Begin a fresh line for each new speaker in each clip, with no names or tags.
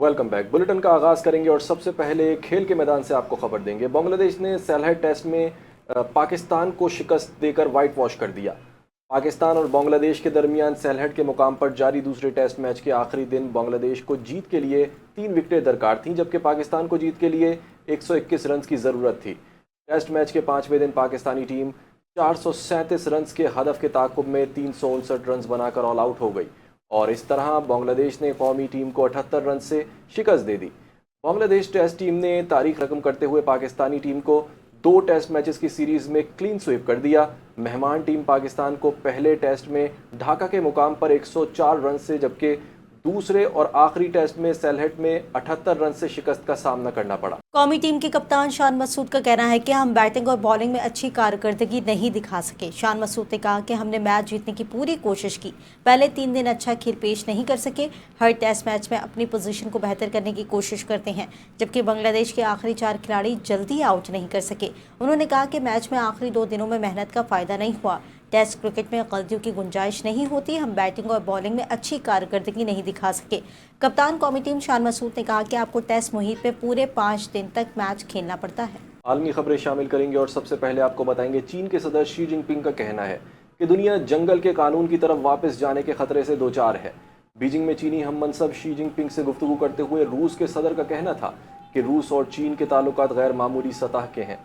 Welcome back. Bulletin का आगाज़ करेंगे और सबसे पहले खेल के मैदान से आपको खबर देंगे। बांग्लादेश ने सैलहट टेस्ट में पाकिस्तान को शिकस्त देकर वाइट वॉश कर दिया। पाकिस्तान और बांग्लादेश के दरमियान सैलहट के मुकाम पर जारी दूसरे टेस्ट मैच के आखिरी दिन बांग्लादेश को जीत के लिए 3 विकेटें दरकार थीं, जबकि पाकिस्तान को जीत के लिए 121 रन की ज़रूरत थी। टेस्ट मैच के 5वें दिन पाकिस्तानी टीम 437 रन के हदफ के ताक़ुब में 359 रन बनाकर ऑल आउट हो गई और इस तरह बांग्लादेश ने कौमी टीम को 78 रन से शिकस्त दे दी। बांग्लादेश टेस्ट टीम ने तारीख रकम करते हुए पाकिस्तानी टीम को 2 टेस्ट मैचेस की सीरीज में क्लीन स्वीप कर दिया। मेहमान टीम पाकिस्तान को पहले टेस्ट में ढाका के मुकाम पर 104 रन से, जबकि दूसरे और आखिरी टेस्ट में सैलहट में 78 रन से शिकस्त का सामना करना पड़ा।
कौमी टीम के कप्तान शान मसूद का कहना है कि हम बैटिंग और बॉलिंग में अच्छी कारकर्दगी नहीं दिखा सके। शान मसूद ने कहा कि हमने मैच जीतने की पूरी कोशिश की, पहले 3 दिन अच्छा खेल पेश नहीं कर सके। हर टेस्ट मैच में अपनी पोजीशन को बेहतर करने की कोशिश करते हैं, जबकि बांग्लादेश के आखिरी 4 खिलाड़ी जल्दी आउट नहीं कर सके। उन्होंने कहा कि मैच में आखिरी 2 दिनों में मेहनत का फ़ायदा नहीं हुआ। टेस्ट क्रिकेट में गलतियों की गुंजाइश नहीं होती। हम बैटिंग और बॉलिंग में अच्छी कारकर्दगी नहीं दिखा सके। कप्तान कौमी टीम शान मसूद ने कहा कि आपको टेस्ट मुहित में पूरे 5 दिन तक मैच खेलना पड़ता है।
आलमी खबरें शामिल करेंगे और सबसे पहले आपको बताएंगे चीन के सदर शी जिनपिंग का कहना है कि दुनिया जंगल के कानून की तरफ वापस जाने के खतरे से 2-4 है। बीजिंग में चीनी हम मनसब शी जिनपिंग से गुफ्तगू करते हुए रूस के सदर का कहना था कि रूस और चीन के ताल्लुकात गैर मामूली सतह के हैं।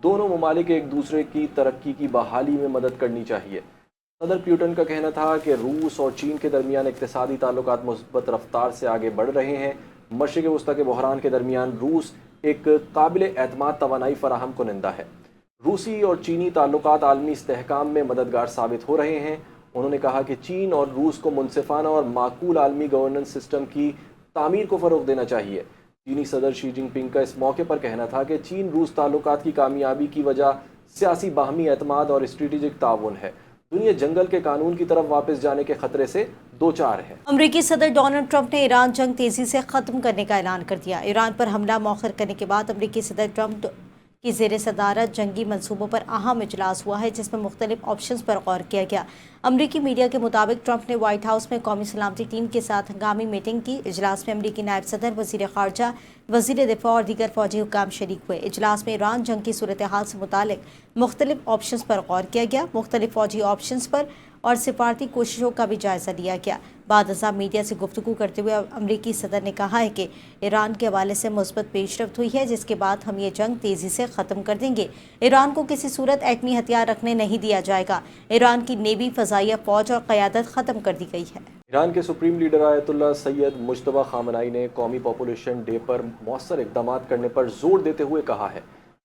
दोनों ममालिक एक दूसरे की तरक्की की बहाली में मदद करनी चाहिए। सदर प्यूटन का कहना था कि रूस और चीन के दरमियान इक्तिसादी ताल्लुकात मुस्बत रफ्तार से आगे बढ़ रहे हैं। मशरिक़ वस्ता के बहरान के दरमियान रूस एक काबिल एतमाद तवानाई फराहम कुनिंदा है। रूसी और चीनी ताल्लुकात आलमी इस्तेहकाम में मददगार साबित हो रहे हैं। उन्होंने कहा कि चीन और रूस को मुनसिफाना और माकूल आलमी गवर्नेंस सिस्टम की तामीर को फ़रोग़ देना चाहिए। चीनी सदर शी जिनपिंग का इस मौके पर कहना था कि चीन रूस ताल्लुकात की कामयाबी की वजह सियासी बाहमी एतमाद और स्ट्रेटेजिक ताउन है। दुनिया जंगल के कानून की तरफ वापस जाने के खतरे से 2-4 है।
अमेरिकी सदर डोनाल्ड ट्रंप ने ईरान जंग तेजी से खत्म करने का ऐलान कर दिया। ईरान पर हमला मौखर करने के बाद अमेरिकी सदर ट्रंप की ज़ेर सदारत जंगी मंसूबों पर अहम इजलास हुआ है, जिसमें मुख्तलिफ ऑप्शंस पर गौर किया गया। अमरीकी मीडिया के मुताबिक ट्रंप ने व्हाइट हाउस में कौमी सलामती टीम के साथ हंगामी मीटिंग की। इजलास में अमरीकी नायब सदर, वज़ीर ख़ारजा, वज़ीर दिफ़ा और दीगर फ़ौजी हुक्काम शरीक हुए। इजलास में ईरान जंग की सूरत हाल से मुतालिक मुख्तलिफ ऑप्शंस पर गौर किया गया। मुख्तलिफ फ़ौजी ऑप्शंस पर और सिफारती कोशिशों का भी जायज़ा लिया गया। बाद अज़ां मीडिया से गुफ्तगू करते हुए अमरीकी सदर ने कहा है कि ईरान के हवाले से मुस्बत पेशरफ्त हुई है, जिसके बाद हम ये जंग तेज़ी से ख़त्म कर देंगे। ईरान को किसी सूरत एटमी हथियार रखने नहीं दिया जाएगा। ईरान की नेवी, फ़ज़ाइया फ़ौज और क़यादत ख़त्म कर दी गई है।
ईरान के supreme leader Ayatollah Syed Mojtaba Khamenei ने कौमी पॉपुलेशन डे पर मौसर इक़दाम करने पर जोर देते हुए कहा है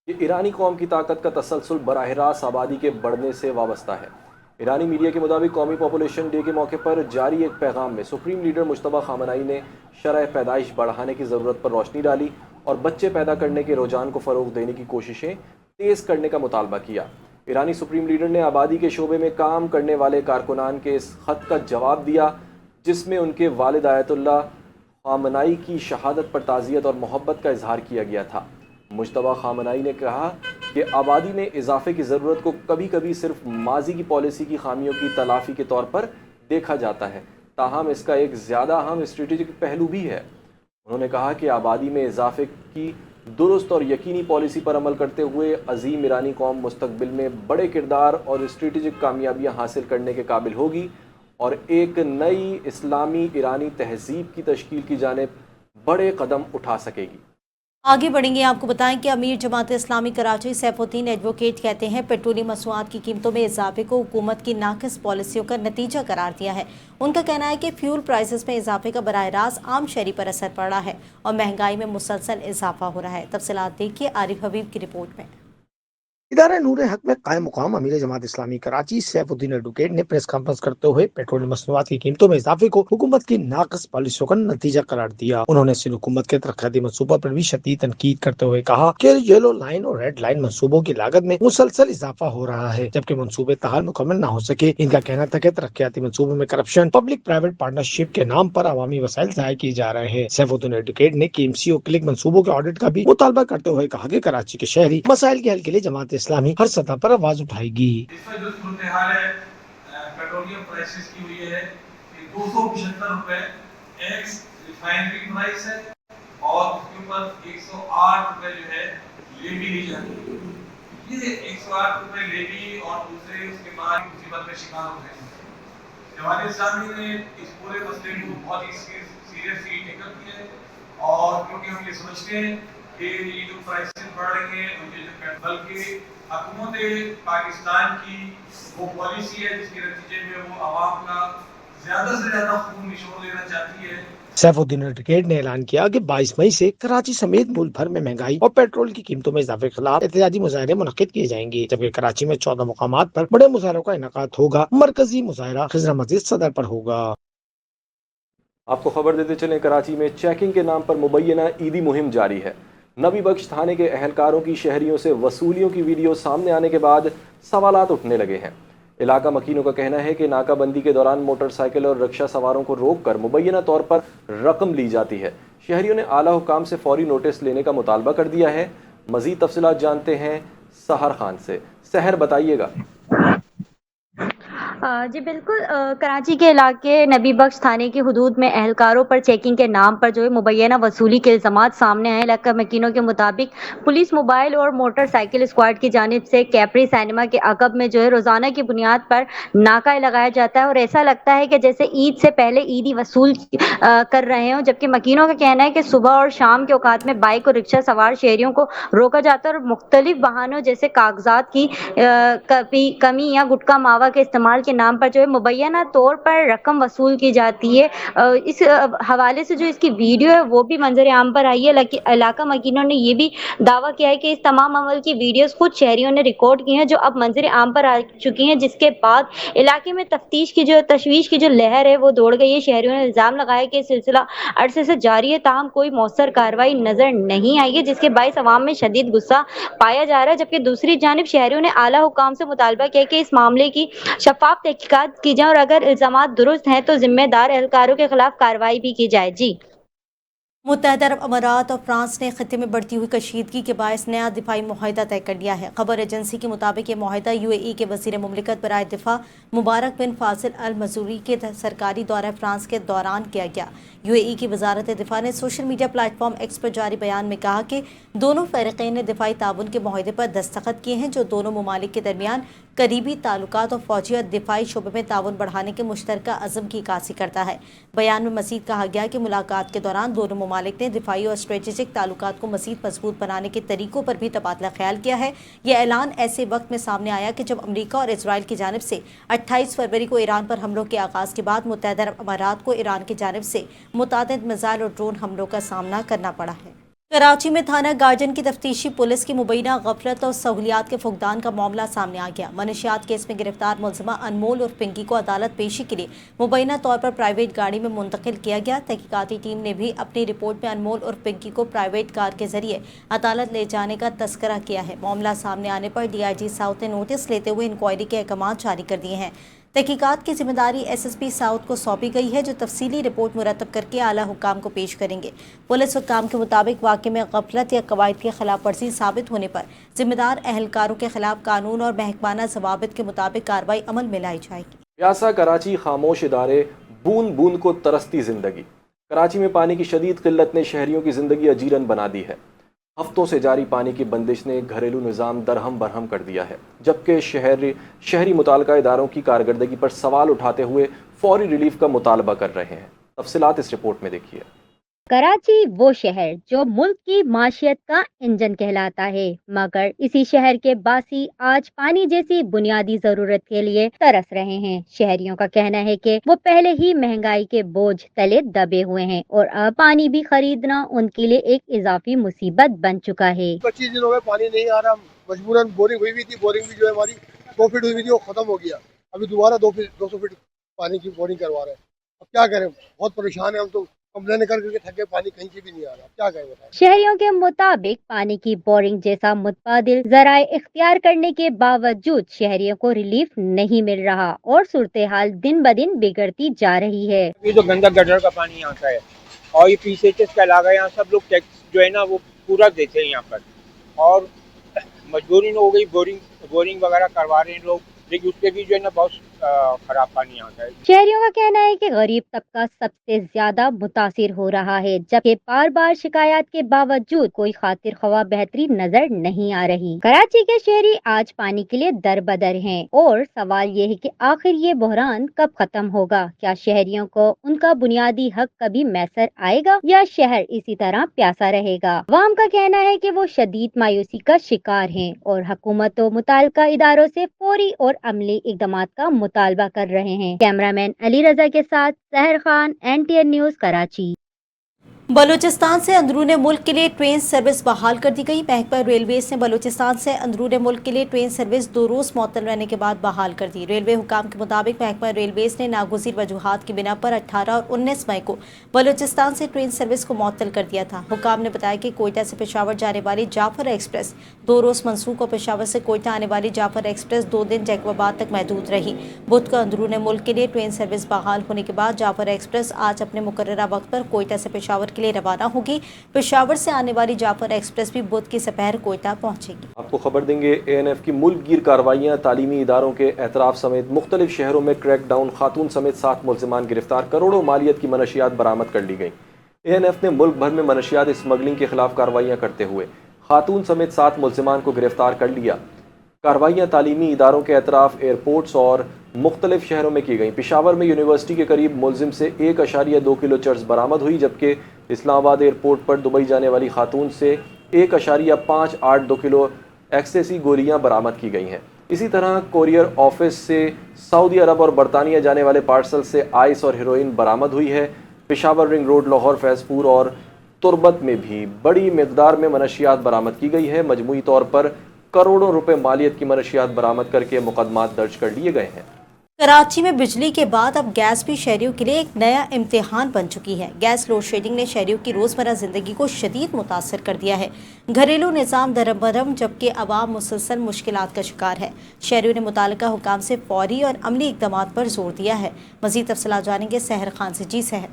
कि ईरानी कौम की ताकत का तसलसल बराह रास्त आबादी के बढ़ने से वाबस्ता है। ईरानी मीडिया के मुताबिक कौमी पॉपुलेशन डे के मौके पर जारी एक पैगाम में सुप्रीम लीडर मुज्तबा खामनाई ने शरह पैदाइश बढ़ाने की ज़रूरत पर रोशनी डाली और बच्चे पैदा करने के रुझान को फ़रोग़ देने की कोशिशें तेज़ करने का मुतालबा किया। ईरानी सुप्रीम लीडर ने आबादी के शोबे में काम करने वाले कारकुनान के इस ख़त का जवाब दिया, जिसमें उनके वालिद आयतुल्लाह खामनाई की शहादत पर ताज़ियत और मोहब्बत का इजहार किया गया था। मुज्तबा खामनाई ने कहा कि आबादी में इजाफे की ज़रूरत को कभी कभी सिर्फ माजी की पॉलिसी की खामियों की तलाफ़ी के तौर पर देखा जाता है, ताहम इसका एक ज़्यादा अहम स्ट्रेटेजिक पहलू भी है। उन्होंने कहा कि आबादी में इजाफे की दुरुस्त और यकीनी पॉलिसी पर अमल करते हुए अजीम ईरानी कौम मुस्तकबिल में बड़े किरदार और स्ट्रेटेजिक कामयाबियाँ हासिल करने के काबिल होगी और एक नई इस्लामी ईरानी तहज़ीब की तश्कील की जानिब बड़े कदम उठा सकेगी।
आगे बढ़ेंगे। आपको बताएं कि अमीर जमात इस्लामी कराची सैफुद्दीन एडवोकेट कहते हैं पेट्रोलियम मसनूआत की कीमतों में इजाफे को हुकूमत की नाक़िस पॉलिसियों का नतीजा करार दिया है। उनका कहना है कि फ्यूल प्राइसेस में इजाफे का बराह रास्त आम शहरी पर असर पड़ रहा है और महंगाई में मुसलसल इजाफा हो रहा है। तफसीलात देखिए आरिफ हबीब की रिपोर्ट में।
इदारा नूर हक में कायम मुकाम अमीर जमात इस्लामी कराची सैफुद्दीन एडवोकेट ने प्रेस कॉन्फ्रेंस करते हुए पेट्रोलियम मसनूआत की कीमतों में इजाफे को हुकूमत की नाक़िस पॉलिसियों का नतीजा करार दिया। उन्होंने सिंध हुकूमत के तरक्याती मनसूबों पर भी शदीद तनकीद करते हुए कहा कि येलो लाइन और रेड लाइन मनसूबों की लागत में मुसलसल इजाफा हो रहा है, जबकि मनसूबे ताहाल मुकम्मल न हो सके। इनका कहना था कि तरक्याती मनसूबों में करप्शन, पब्लिक प्राइवेट पार्टनरशिप के नाम पर अवामी वसाइल ज़ाया किए जा रहे हैं। सैफुद्दीन एडवोकेट ने KMC और क्लिक मनसूबों के ऑडिट का भी मुतालबा करते हुए कहा कि कराची के शहरी मसाइल के हल के लिए जमात इस्लामी हर सतह पर आवाज उठाएगी।
इसमें जो सूरत हाल है पेट्रोलियम प्राइसेस की हुई है कि 275 रुपए एक्स रिफाइनरी प्राइस है। ऊपर 108 रुपए जो है लेवी ली जाती है। ये 108 रुपए लेवी और दूसरे उसके बाद मुसीबत में शिकार हो गए। जमात इस्लामी ने इस पूरे मसले को बहुत ही सीरियसली टेकअप किया है, और क्योंकि हम ये समझते हैं कि ये जो प्राइसेस बढ़ रही हैं उनके जो बल्कि हुकूमत पाकिस्तान की वो पॉलिसी है जिसके नतीजे में वो आवाम का ज़्यादा से ज़्यादा खून निचोड़ देना चाहती है।
सैफुद्दीन एडवोकेट ने ऐलान किया कि 22 मई से कराची समेत मुल्क भर में महंगाई और पेट्रोल की कीमतों में इजाफे के खिलाफ एहतजाजी मुजाहरे मुनक्किद किए जाएंगे, जबकि कराची में 14 मुकामात पर बड़े मुजाहरों का इनेकाद होगा। मरकजी मुजाहरा खिजरा मस्जिद सदर पर होगा।
आपको खबर देते चलें, कराची में चेकिंग के नाम पर मुबैना ईदी मुहिम जारी है। नबी बख्श थाने के अहलकारों की शहरियों से वसूलियों की वीडियो सामने आने के बाद सवालात उठने लगे हैं। इलाका मकीनों का कहना है कि नाकाबंदी के दौरान मोटरसाइकिल और रिक्शा सवारों को रोककर मुबैना तौर पर रकम ली जाती है। शहरियों ने आला हुकाम से फौरी नोटिस लेने का मुतालबा कर दिया है। मजीद तफसीलात जानते हैं सहर खान से। सहर, बताइएगा।
जी बिल्कुल, कराची के इलाके नबी बख्श थाने की हदूद में अहलकारों पर चेकिंग के नाम पर जो है मुबैना वसूली के इल्ज़ामात सामने आए। इलाका मकीनों के मुताबिक पुलिस मोबाइल और मोटरसाइकिल स्क्वाड की जानिब से कैपरी सिनेमा के अकब में जो है रोज़ाना की बुनियाद पर नाका लगाया जाता है, और ऐसा लगता है कि जैसे ईद से पहले ईदी वसूल कर रहे हों। जबकि मकीनों का कहना है कि सुबह और शाम के औकात में बाइक और रिक्शा सवार शहरियों को रोका जाता है और मुख्तलिफ बहानों जैसे कागजात की कमी या गुटखा मावा के इस्तेमाल के नाम पर जो है मुबैना तौर पर रकम वसूल की जाती है। इस हवाले से जो इसकी वीडियो है वो भी मंजर आम पर आई है। इलाका मकीनों ने ये भी दावा किया है कि इस तमाम अमल की वीडियोस खुद शहरियों ने रिकॉर्ड की हैं, जो अब मंजर आम पर आ चुकी हैं, जिसके बाद इलाके में तश्वीश की जो लहर है वो दौड़ गई है। शहरियों ने इल्ज़ाम लगाया कि सिलसिला अरसे से जारी है, ताहम कोई मौसर कार्रवाई नजर नहीं आई है, जिसके बाइस अवाम में शदीद गुस्सा पाया जा रहा है। जबकि दूसरी जानिब शहरियों ने आला हुकाम से मुतालबा किया कि इस मामले की शफाफ तहकीकात की जाए और अगर इल्जामात दुरुस्त हैं तो जिम्मेदार एहलकारों के खिलाफ कार्रवाई भी की जाए। जी।
मुत्तहदा अरब अमारात और फ्रांस ने खत्े में बढ़ती हुई कशीदगी के बायस नया दिफाई मुआहिदा तय कर लिया है। खबर एजेंसी के मुताबिक ये मुआहिदा UAE के वज़ीर मुमलिकत बराए दिफा मुबारक बिन फासिल अल मजूरी के सरकारी दौरा फ्रांस के दौरान किया गया। UAE की वजारत दिफा ने सोशल मीडिया प्लेटफॉर्म एक्स पर जारी बयान में कहा कि दोनों फ़रीक़ैन ने दिफाई ताउन के मुआहिदे पर दस्तखत किए हैं, जो दोनों ममालिक के दरमियान करीबी ताल्लुकात और फौजी और दिफाई शोबे में ताउन बढ़ाने के मुश्तरका अज़म की अक्कासी करता है। बयान में मज़ीद कहा गया कि मुलाकात के दौरान दोनों ममालिक ने दिफाई और स्ट्रेटेजिक ताल्लुकात को मज़ीद मजबूत बनाने के तरीक़ों पर भी तबादला ख्याल किया है। यह ऐलान ऐसे वक्त में सामने आया कि जब अमरीका और इसराइल की जानिब से 28 फरवरी को ईरान पर हमलों के आगाज़ के बाद मुत्तहदा अरब अमारात को ईरान की जानिब से मुतादिद मिसाइल और ड्रोन हमलों का सामना करना पड़ा है। कराची में थाना गार्जन की तफ्तीशी पुलिस की मुबैना गफलत और सहूलियात के फुकदान का मामला सामने आ गया। मनशियात केस में गिरफ्तार मुलजिमा अनमोल और पिंकी को अदालत पेशी के लिए मुबैना तौर पर प्राइवेट गाड़ी में मुंतकिल किया गया। तहकीकाती टीम ने भी अपनी रिपोर्ट में अनमोल और पिंकी को प्राइवेट कार के जरिए अदालत ले जाने का तस्करा किया है। मामला सामने आने पर DIG साउथ ने नोटिस लेते हुए इंक्वायरी के अहकाम जारी कर दिए हैं। तहकीकात की जिम्मेदारी SSP साउथ को सौंपी गई है, जो तफसीली रिपोर्ट मुरतब करके आला हुकाम को पेश करेंगे। पुलिस हुकाम के मुताबिक वाक़े में गफलत या कवायद की खिलाफ वर्जी साबित होने पर जिम्मेदार अहलकारों के खिलाफ कानून और महकमाना ज़वाबित के मुताबिक कार्रवाई अमल में लाई जाएगी। प्यासा कराची खामोश इदारे, बूंद बूंद को तरसती जिंदगी। कराची में पानी की शदीद किल्लत ने शहरियों की जिंदगी अजीरन बना दी है। हफ्तों से जारी पानी की बंदिश ने घरेलू निज़ाम दरहम बरहम कर दिया है, जबकि शहरी मुताल्लिका इदारों की कारकर्दगी पर सवाल उठाते हुए फौरी रिलीफ का मुतालबा कर रहे हैं। तफसीलात इस रिपोर्ट में देखिए।
कराची वो शहर जो मुल्क की माशियत का इंजन कहलाता है, मगर इसी शहर के बासी आज पानी जैसी बुनियादी जरूरत के लिए तरस रहे हैं। शहरियों का कहना है कि वो पहले ही महंगाई के बोझ तले दबे हुए हैं और अब पानी भी खरीदना उनके लिए एक इजाफी मुसीबत बन चुका है।
25 दिनों में पानी नहीं आ रहा, मजबूरन बोरिंग हुई थी। बोरिंग भी जो है हमारी 2 फीट हुई थी, वो खत्म हो गया। अभी दोबारा 200 फीट पानी की बोरिंग करवा रहे हैं। अब क्या करें, बहुत परेशान है हम तो। कंप्लेन करके थके, पानी कहीं से भी नहीं आ रहा, क्या करें बताएं।
शहरियों के मुताबिक पानी की बोरिंग जैसा मुतबादिल जराए इख्तियार करने के बावजूद शहरियों को रिलीफ नहीं मिल रहा और सूरत हाल दिन ब दिन बिगड़ती जा रही है।
ये तो गंदा गटर का पानी आता है और ये PCHS का इलाका, यहाँ सब लोग टैक्स जो है ना वो पूरा देते हैं यहाँ पर, और मजबूरी हो गई बोरिंग वगैरह करवा रहे हैं लोग, लेकिन उसके भी जो है ना बहुत खराब पानी आता है।
शहरियों का कहना है कि गरीब तबका सबसे ज्यादा मुतासिर हो रहा है, जबकि बार बार शिकायत के बावजूद कोई खातिर ख्वाह बेहतरी नजर नहीं आ रही। कराची के शहरी आज पानी के लिए दरबदर हैं और सवाल ये है कि आखिर ये बहरान कब खत्म होगा। क्या शहरियों को उनका बुनियादी हक कभी मैसर आएगा या शहर इसी तरह प्यासा रहेगा। अवाम का कहना है कि वो शदीद मायूसी का शिकार हैं और हुकूमत व मुताल्लिका इदारों से फौरी और अमली इकदाम का मुतालबा कर रहे हैं। कैमरामैन अली रजा के साथ सहर खान, NTN न्यूज, कराची।
बलूचिस्तान से अंदरूनी मुल्क के लिए ट्रेन सर्विस बहाल कर दी गई। महकमा रेलवेज ने बलूचिस्तान से अंदरूनी मुल्क के लिए ट्रेन सर्विस 2 रोज़ मुअत्तल रहने के बाद बहाल कर दी। रेलवे हुकाम के मुताबिक महकमा रेलवेज ने नागुज़ीर वजूहात की बिना पर 18 और 19 मई को बलूचिस्तान से ट्रेन सर्विस को मुअत्तल कर दिया था। हुकाम ने बताया कि कोयटा से पेशावर जाने वाली जाफर एक्सप्रेस 2 रोज़ मनसूख और पेशावर से कोयटा आने वाली जाफर एक्सप्रेस 2 दिन जैकबाबाद तक महदूद रही। बुध को अंदरूनी मुल्क के लिए ट्रेन सर्विस बहाल होने के बाद जाफर एक्सप्रेस आज अपने मुकर्ररा वक्त पर कोयटा से पेशावर के लिए रवाना होगी। पेशावर से आने वाली जाफर एक्सप्रेस भी बुध की सपहर कोयटा पहुंचेगी।
आपको खबर देंगे, ANF की मुल्क गिर कार्रवाइयाँ, तालीमी इदारों के एतराफ़ समेत मुख्तलिफ शहरों में क्रैक डाउन, खातून समेत 7 मुल्ज़िमान गिरफ्तार, करोड़ों मालियत की मनशियात बरामद कर ली गई। ANF ने मुल्क भर में मनशियात स्मगलिंग के खिलाफ कार्रवाइयाँ करते हुए खातून समेत 7 मुल्ज़िमान को गिरफ्तार कर लिया। कार्रवाइयाँ तालीमी इदारों के एतराफ़, एयरपोर्ट्स और मुख्तलिफ शहरों में की गई। पेशावर में यूनिवर्सिटी के करीब मुलजिम से 1.2 किलो चर्स बरामद हुई, जबकि इस्लामाबाद एयरपोर्ट पर दुबई जाने वाली खातून से 1.582 किलो एक्सेसी गोलियां बरामद की गई हैं। इसी तरह कोरियर ऑफिस से सऊदी अरब और बरतानिया जाने वाले पार्सल से आइस और हेरोइन बरामद हुई है। पेशावर रिंग रोड, लाहौर, फैज़पुर और तुर्बत में भी बड़ी मिकदार में मनशियात बरामद की गई है। मजमूई तौर पर करोड़ों रुपए मालियत की मनशियात बरामद करके मुकदमात दर्ज कर लिए गए हैं।
कराची में बिजली के बाद अब गैस भी शहरियों के लिए एक नया इम्तिहान बन चुकी है। गैस लोड शेडिंग ने शहरियों की रोज़मर्रा ज़िंदगी को शदीद मुतासर कर दिया है। घरेलू निज़ाम दरबदम, जबकि आवाम मुसलसल मुश्किलात का शिकार है। शहरियों ने मुतालिका हुकाम से फौरी और अमली इक़दामात पर जोर दिया है। मज़ीद तफसीलात जानेंगे सहर खान से। जी सहर।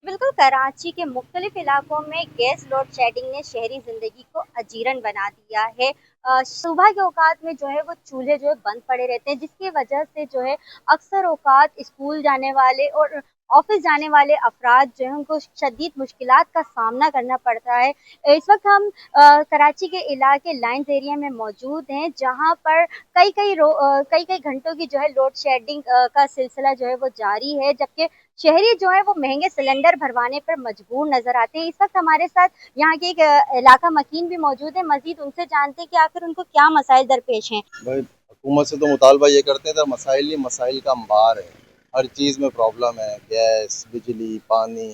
बिल्कुल, कराची के मुख्तलिफ इलाकों में गैस लोड शेडिंग ने शहरी ज़िंदगी को अजीरन बना दिया है। सुबह के औकात में जो है वो चूल्हे जो है बंद पड़े रहते हैं, जिसकी वजह से जो है अक्सर औकात स्कूल जाने वाले और ऑफिस जाने वाले अफराद जो है उनको शदीद मुश्किलात का सामना करना पड़ता है। इस वक्त हम कराची के इलाके लाइन्स एरिया में मौजूद हैं, जहां पर कई घंटों की जो है लोड शेडिंग का सिलसिला जो है वो जारी है, जबकि शहरी जो है वो महंगे सिलेंडर भरवाने पर मजबूर नजर आते हैं। इस वक्त हमारे साथ यहाँ के एक इलाका मकीन भी मौजूद है। मजीद उनसे जानते हैं कि आखिर उनको क्या मसाइल दरपेश हैं।
भाई हुकूमत से तो मुतालबा ये करते हैं, मसाइल ही मसाइल का अंबार है। हर चीज़ में प्रॉब्लम है, गैस, बिजली, पानी।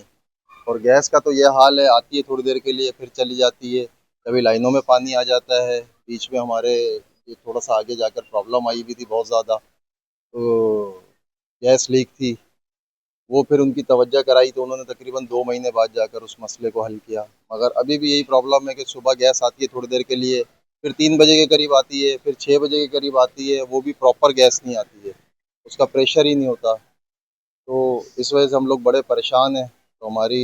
और गैस का तो ये हाल है, आती है थोड़ी देर के लिए फिर चली जाती है। कभी लाइनों में पानी आ जाता है। बीच में हमारे ये थोड़ा सा आगे जाकर प्रॉब्लम आई भी थी बहुत ज़्यादा, तो गैस लीक थी। वो फिर उनकी तवज्जो कराई तो उन्होंने तकरीबन 2 महीने बाद जाकर उस मसले को हल किया। मगर अभी भी यही प्रॉब्लम है कि सुबह गैस आती है थोड़ी देर के लिए, फिर 3 बजे के करीब आती है, फिर 6 बजे के करीब आती है। वो भी प्रॉपर गैस नहीं आती है, उसका प्रेशर ही नहीं होता। तो इस वजह से हम लोग बड़े परेशान हैं। तो हमारी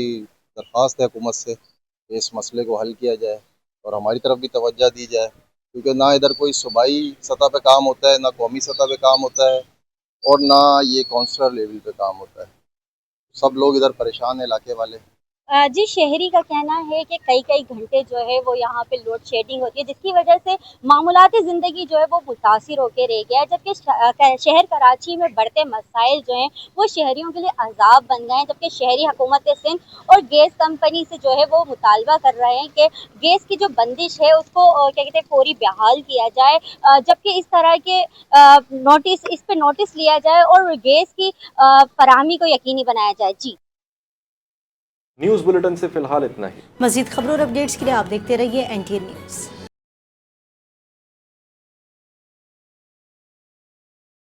दरख्वास्त है हुकूमत से कि इस मसले को हल किया जाए और हमारी तरफ भी तवज्जो दी जाए, क्योंकि ना इधर कोई सूबाई सतह पे काम होता है, ना कौमी सतह पे काम होता है, और ना ये काउंसलर लेवल पे काम होता है। सब लोग इधर परेशान हैं, इलाके वाले।
जी, शहरी का कहना है कि कई घंटे जो है वो यहाँ पे लोड शेडिंग होती है, जिसकी वजह से मामूलाती ज़िंदगी जो है वो मुतासिर होकर रह गया है। जबकि शहर कराची में बढ़ते मसाइल जो हैं वो शहरियों के लिए अजाब बन गए हैं। जबकि शहरी हुकूमत सिंध और गैस कंपनी से जो है वो मुतालबा कर रहे हैं कि गैस की जो बंदिश है उसको क्या कहते हैं फौरी बहाल किया जाए, जबकि इस तरह के इस पर नोटिस लिया जाए और गैस की फराहमी को यकीनी बनाया जाए। जी,
न्यूज़ बुलेटिन से फिलहाल इतना ही।
मज़ीद खबरों और अपडेट्स के लिए आप देखते रहिए NTN न्यूज़।